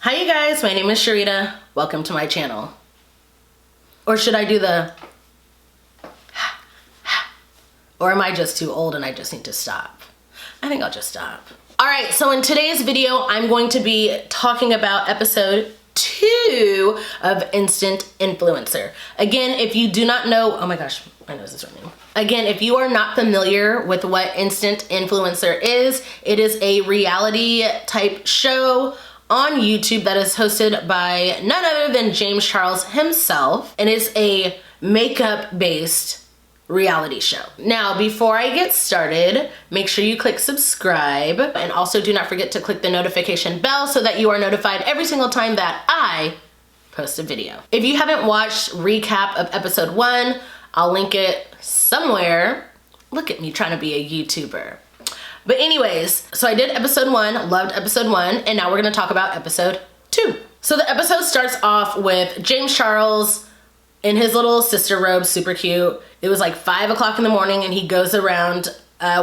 Hi you guys, my name is Cherita. Welcome to my channel. Or should I do the or am I just too old and I just need to stop? I think I'll just stop. Alright, so in today's video, I'm going to be talking about episode 2 of Instant Influencer. Again, if you do not know, oh my gosh, I know this is her name. Again, if you are not familiar with what Instant Influencer is, it is a reality type show on YouTube that is hosted by none other than James Charles himself, and it's a makeup-based reality show. Now, before I get started, make sure you click subscribe, and also do not forget to click the notification bell so that you are notified every single time that I post a video. If you haven't watched recap of episode 1, I'll link it somewhere. Look at me trying to be a YouTuber. But anyways, so I did episode 1, loved episode 1, and now we're gonna talk about episode 2. So the episode starts off with James Charles in his little sister robe, super cute. It was like 5 o'clock in the morning and he goes around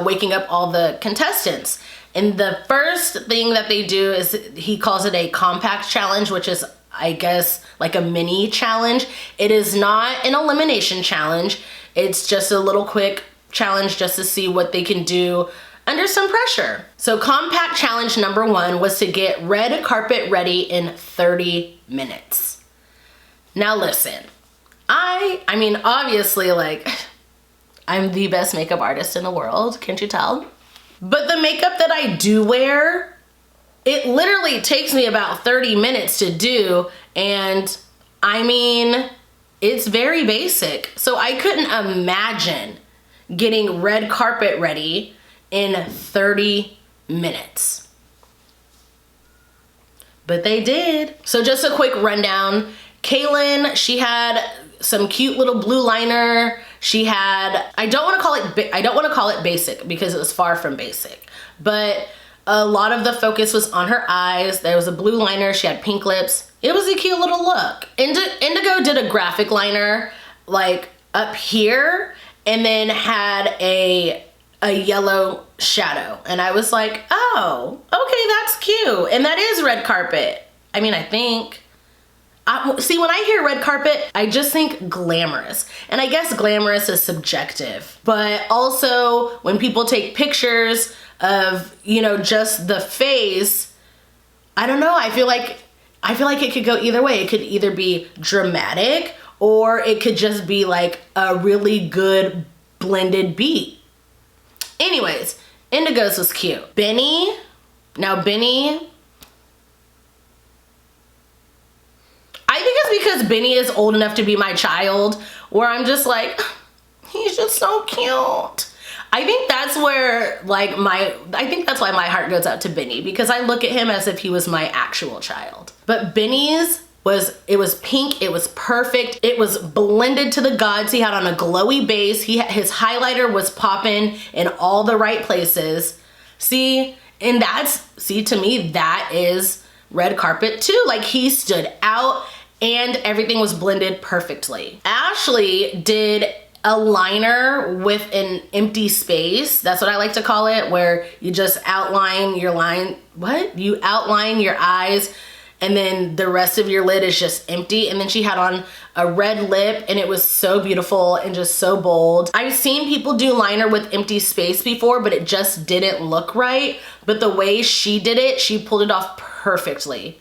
waking up all the contestants. And the first thing that they do is he calls it a compact challenge, which is, I guess, like a mini challenge. It is not an elimination challenge. It's just a little quick challenge just to see what they can do under some pressure. So compact challenge number 1 was to get red carpet ready in 30 minutes. Now listen, I mean, obviously, like, I'm the best makeup artist in the world, can't you tell? But the makeup that I do wear, it literally takes me about 30 minutes to do, and I mean, it's very basic. So I couldn't imagine getting red carpet ready in 30 minutes. But they did. So just a quick rundown. Kaylin, she had some cute little blue liner. She had, I don't want to call it basic because it was far from basic, but a lot of the focus was on her eyes. There was a blue liner. She had pink lips. It was a cute little look. Indigo did a graphic liner like up here and then had a yellow shadow. And I was like, oh, okay, that's cute. And that is red carpet. I mean, I think, see, when I hear red carpet, I just think glamorous. And I guess glamorous is subjective. But also when people take pictures of, you know, just the face, I don't know, I feel like it could go either way. It could either be dramatic or it could just be like a really good blended beat. Anyways, Indigo's was cute. Benny, now Benny, I think it's because Benny is old enough to be my child, where I'm just like, he's just so cute. I think that's where I think that's why my heart goes out to Benny, because I look at him as if he was my actual child. But Benny's it was pink, it was perfect, it was blended to the gods. He had on a glowy base, his highlighter was popping in all the right places. See, and to me, that is red carpet too. Like, he stood out and everything was blended perfectly. Ashley did a liner with an empty space. That's what I like to call it, where you just outline your line. What? You outline your eyes and then the rest of your lid is just empty. And then she had on a red lip and it was so beautiful and just so bold. I've seen people do liner with empty space before, but it just didn't look right. But the way she did it, she pulled it off perfectly,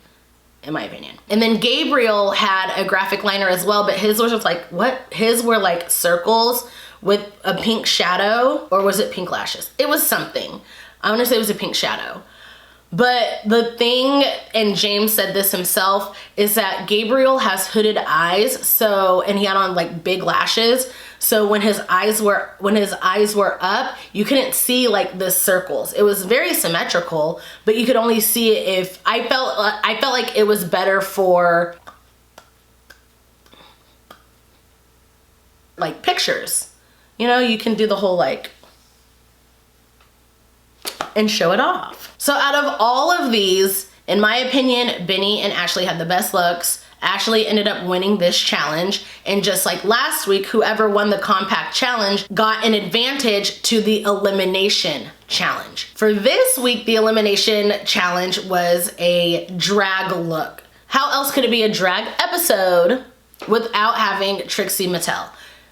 in my opinion. And then Gabriel had a graphic liner as well, but his was just like, what? His were like circles with a pink shadow, or was it pink lashes? It was something. I want to say it was a pink shadow. But the thing, and James said this himself, is that Gabriel has hooded eyes, and he had on like big lashes. So when his eyes were up, you couldn't see like the circles. It was very symmetrical, but you could only see it if I felt like it was better for like pictures. You know, you can do the whole like and show it off. So out of all of these, in my opinion, Benny and Ashley had the best looks. Ashley ended up winning this challenge, and just like last week, whoever won the compact challenge got an advantage to the elimination challenge. For this week, the elimination challenge was a drag look. How else could it be a drag episode without having Trixie Mattel?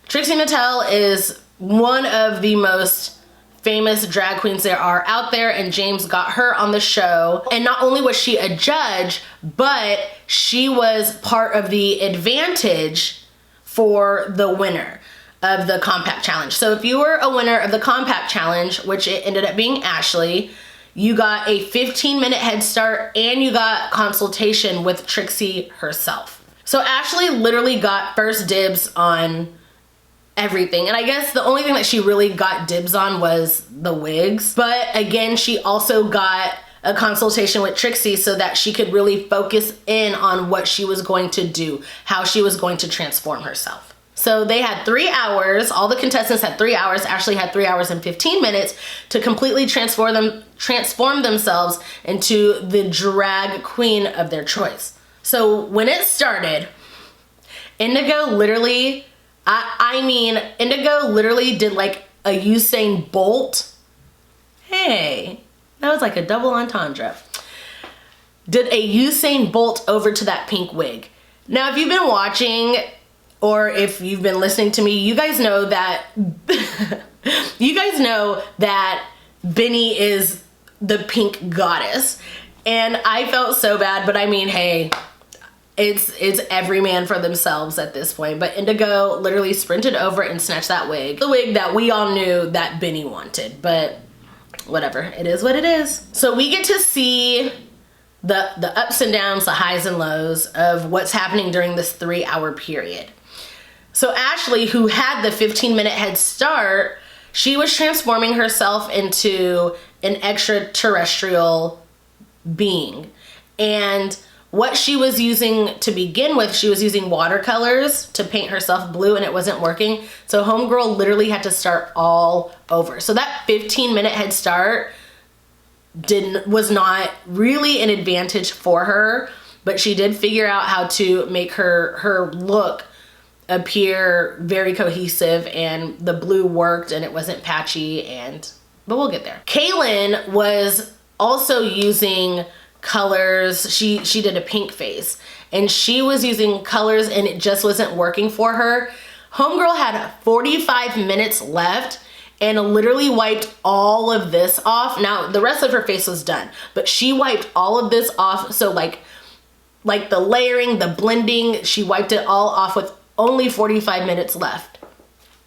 Trixie Mattel is one of the most famous drag queens there are out there, and James got her on the show. And not only was she a judge, but she was part of the advantage for the winner of the compact challenge. So if you were a winner of the compact challenge, which it ended up being Ashley, you got a 15-minute head start and you got consultation with Trixie herself. So Ashley literally got first dibs on everything. And I guess the only thing that she really got dibs on was the wigs. But again, she also got a consultation with Trixie so that she could really focus in on what she was going to do, how she was going to transform herself. So they had 3 hours, all the contestants had 3 hours, Ashley had 3 hours and 15 minutes to completely transform themselves into the drag queen of their choice. So when it started, Indigo literally, Indigo literally did like a Usain Bolt. Hey, that was like a double entendre. Did a Usain Bolt over to that pink wig. Now, if you've been watching, or if you've been listening to me, you guys know that Benny is the pink goddess. And I felt so bad, but I mean, hey, it's every man for themselves at this point. But Indigo literally sprinted over and snatched that wig. The wig that we all knew that Benny wanted, but whatever, it is what it is. So we get to see the ups and downs, the highs and lows of what's happening during this 3-hour period. So Ashley, who had the 15-minute head start, she was transforming herself into an extraterrestrial being. And what she was using to begin with, she was using watercolors to paint herself blue, and it wasn't working. So homegirl literally had to start all over. So that 15-minute head start was not really an advantage for her, but she did figure out how to make her look appear very cohesive, and the blue worked and it wasn't patchy, but we'll get there. Kaylin was also using colors. She did a pink face and she was using colors and it just wasn't working for her. Homegirl had 45 minutes left and literally wiped all of this off. Now the rest of her face was done, but she wiped all of this off. So like the layering, the blending, she wiped it all off with only 45 minutes left.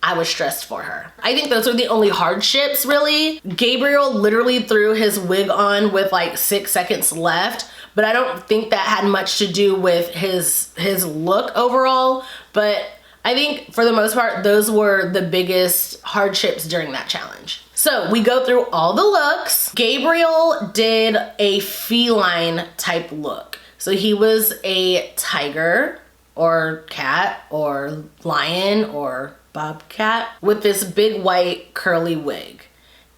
I was stressed for her. I think those are the only hardships, really. Gabriel literally threw his wig on with like 6 seconds left, but I don't think that had much to do with his look overall. But I think for the most part, those were the biggest hardships during that challenge. So we go through all the looks. Gabriel did a feline type look. So he was a tiger or cat or lion or bobcat with this big white curly wig.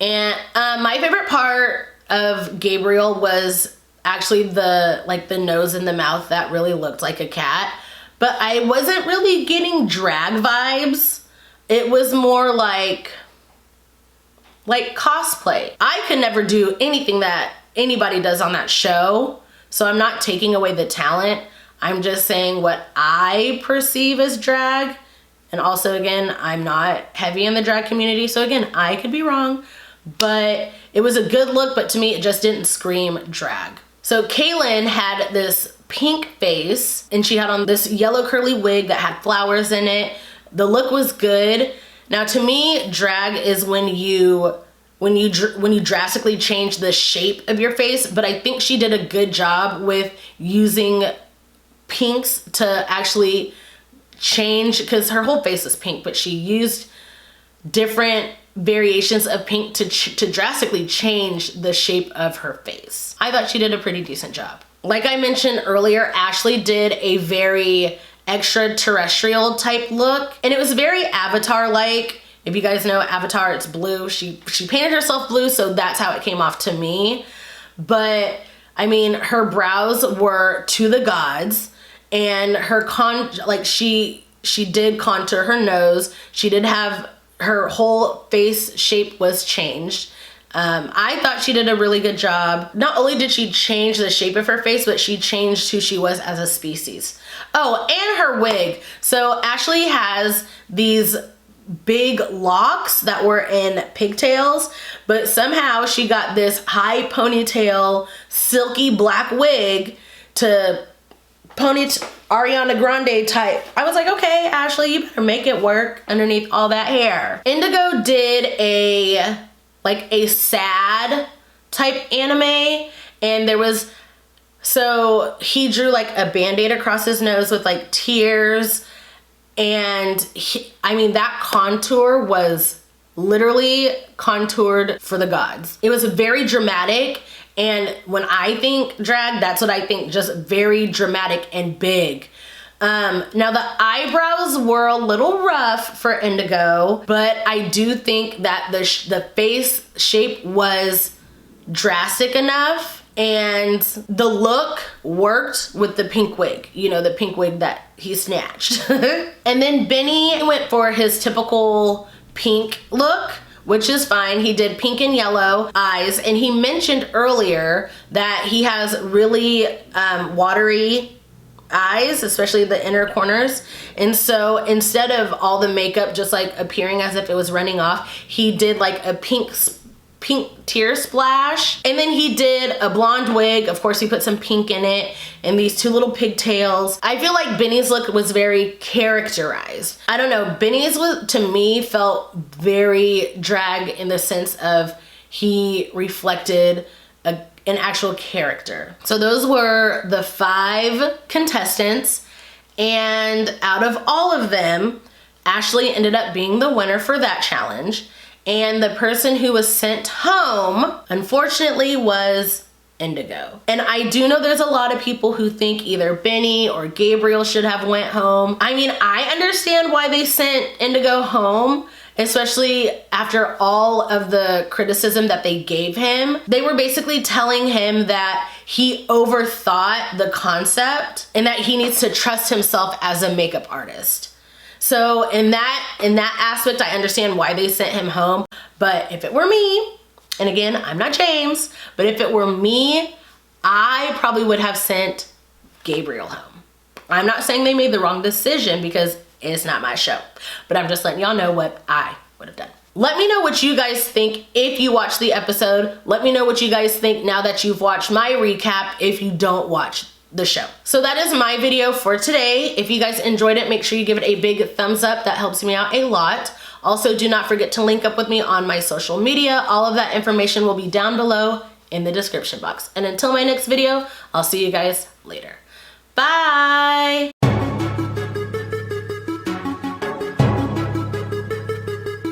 And my favorite part of Gabriel was actually the nose and the mouth that really looked like a cat, but I wasn't really getting drag vibes. It was more like cosplay. I could never do anything that anybody does on that show, so I'm not taking away the talent. I'm just saying what I perceive as drag. And also, again, I'm not heavy in the drag community, so again, I could be wrong, but it was a good look, but to me, it just didn't scream drag. So Kaylin had this pink face, and she had on this yellow curly wig that had flowers in it. The look was good. Now, to me, drag is when you drastically change the shape of your face, but I think she did a good job with using pinks to actually change, because her whole face is pink, but she used different variations of pink to drastically change the shape of her face. I thought she did a pretty decent job. Like I mentioned earlier, Ashley did a very extraterrestrial type look, and it was very Avatar-like. If you guys know Avatar, it's blue. She painted herself blue, so that's how it came off to me. But I mean, her brows were to the gods, and her she did contour her nose. She did have her whole face shape was changed. I thought she did a really good job. Not only did she change the shape of her face, but she changed who she was as a species. Oh, and her wig. So Ashley has these big locks that were in pigtails, but somehow she got this high ponytail, silky black wig to Ariana Grande type. I was like, okay, Ashley, you better make it work underneath all that hair. Indigo did a sad type anime, and so he drew like a band-aid across his nose with like tears, and that contour was literally contoured for the gods. It was very dramatic, and when I think drag, that's what I think, just very dramatic and big. Now the eyebrows were a little rough for Indigo, but I do think that the face shape was drastic enough, and the look worked with the pink wig, the pink wig that he snatched. And then Benny went for his typical pink look, which is fine. He did pink and yellow eyes, and he mentioned earlier that he has really watery eyes, especially the inner corners. And so instead of all the makeup just like appearing as if it was running off, he did like a pink tear splash. And then he did a blonde wig. Of course, he put some pink in it and these two little pigtails. I feel like Benny's look was very characterized. I don't know, Benny's to me felt very drag in the sense of he reflected an actual character. So those were the 5 contestants, and out of all of them, Ashley ended up being the winner for that challenge, and the person who was sent home, unfortunately, was Indigo. And I do know there's a lot of people who think either Benny or Gabriel should have went home. I understand why they sent Indigo home, especially after all of the criticism that they gave him. They were basically telling him that he overthought the concept and that he needs to trust himself as a makeup artist. So in that aspect, I understand why they sent him home. But if it were me, and again, I'm not James, but if it were me, I probably would have sent Gabriel home. I'm not saying they made the wrong decision because it's not my show, but I'm just letting y'all know what I would have done. Let me know what you guys think if you watched the episode. Let me know what you guys think now that you've watched my recap if you don't watch the show. So that is my video for today. If you guys enjoyed it, make sure you give it a big thumbs up. That helps me out a lot. Also, do not forget to link up with me on my social media. All of that information will be down below in the description box. And until my next video, I'll see you guys later.